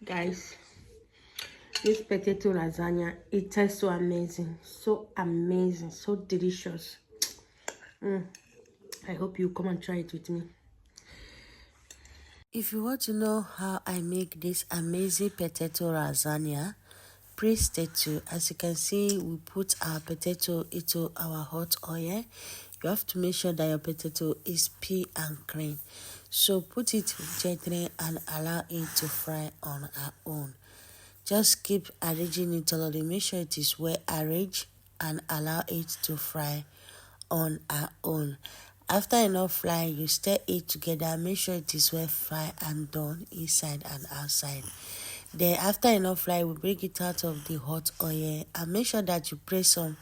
Guys, this potato lasagna, it tastes so amazing, so delicious. I hope you come and try it with me. If you want to know how I make this amazing potato lasagna, please stay tuned. As you can see, we put our potato into our hot oil. You have to make sure that your potato is peel and clean. So put it gently and allow it to fry on our own. Just keep arranging it thoroughly. Make sure it is well arranged and allow it to fry on our own. After enough frying, you stir it together. Make sure it is well fried and done inside and outside. Then after enough frying, we bring it out of the hot oil and make sure that you place some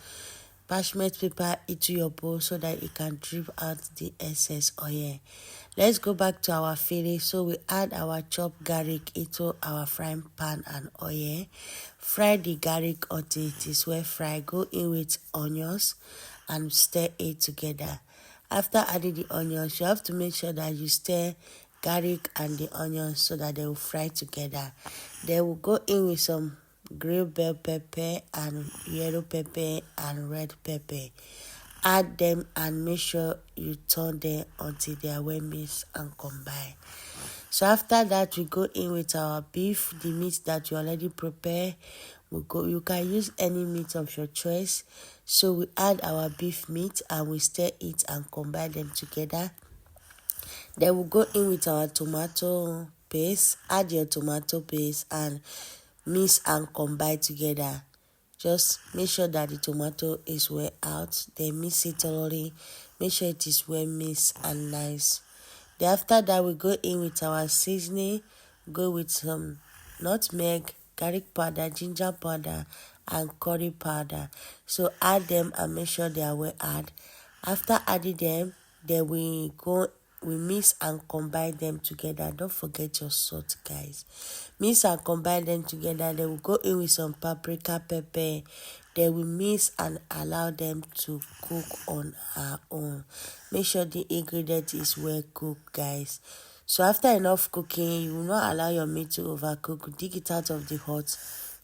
parchment paper into your bowl so that it can drip out the excess oil. Let's go back to our filling. So we add our chopped garlic into our frying pan and oil. Fry the garlic until it is well fried. Go in with onions and stir it together. After adding the onions, you have to make sure that you stir garlic and the onions so that they will fry together. Then we'll go in with some green bell pepper and yellow pepper and red pepper. Add them and make sure you turn them until they are well mixed and combined. So after that, we go in with our beef, the meat that you already prepared. You can use any meat of your choice. So we add our beef meat and we stir it and combine them together. Then we'll go in with our tomato paste. Add your tomato paste and mix and combine together. Just make sure that the tomato is well out. Then mix it thoroughly. Make sure it is well mixed and nice. Then after that, we go in with our seasoning. Go with some nutmeg, garlic powder, ginger powder, and curry powder. So add them and make sure they are well added. After adding them, then we mix and combine them together. Don't forget your salt, guys. Mix and combine them together. Then we go in with some paprika pepper. Then we mix and allow them to cook on our own. Make sure the ingredient is well cooked, guys. So after enough cooking, you will not allow your meat to overcook. Dig it out of the hot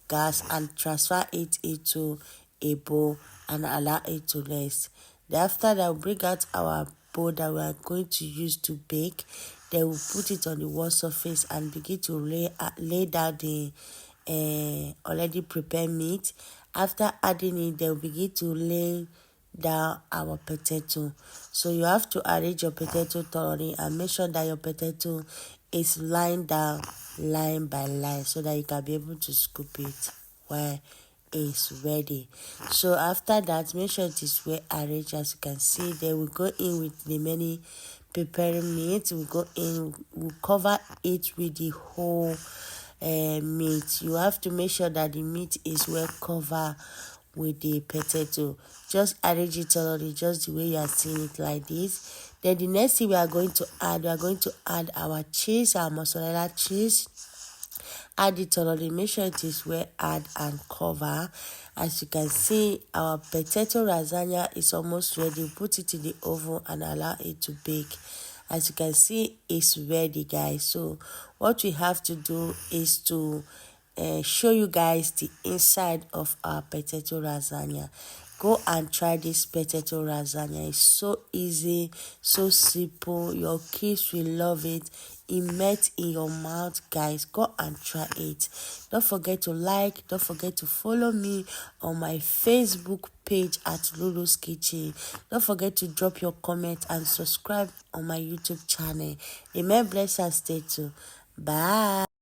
gas and transfer it into a bowl and allow it to rest. Then after that, we'll bring out our bowl that we are going to use to bake. Then we'll put it on the wall surface and begin to lay down the already prepared meat. After adding it, then we'll begin to lay down our potato. So you have to arrange your potato thoroughly and make sure that your potato is lined down line by line so that you can be able to scoop it while it's ready. So after that, make sure it is well arranged. As you can see, then we go in with the many preparing meat. We go in, we cover it with the whole meat. You have to make sure that the meat is well covered with the potato. Just arrange it thoroughly, just the way you are seeing it like this. Then the next thing we are going to add our cheese, our mozzarella cheese. Add it thoroughly. Make sure it is well add and cover. As you can see, our potato lasagna is almost ready. Put it in the oven and allow it to bake. As you can see, it's ready, guys. So what we have to do is to show you guys the inside of our potato lasagna. Go and try this potato lasagna. It's so easy, so simple. Your kids will love it. It melts in your mouth, guys. Go and try it. Don't forget to like. Don't forget to follow me on my Facebook page at Lulu's Kitchen. Don't forget to drop your comment and subscribe on my YouTube channel. Amen. Bless and stay tuned. Bye.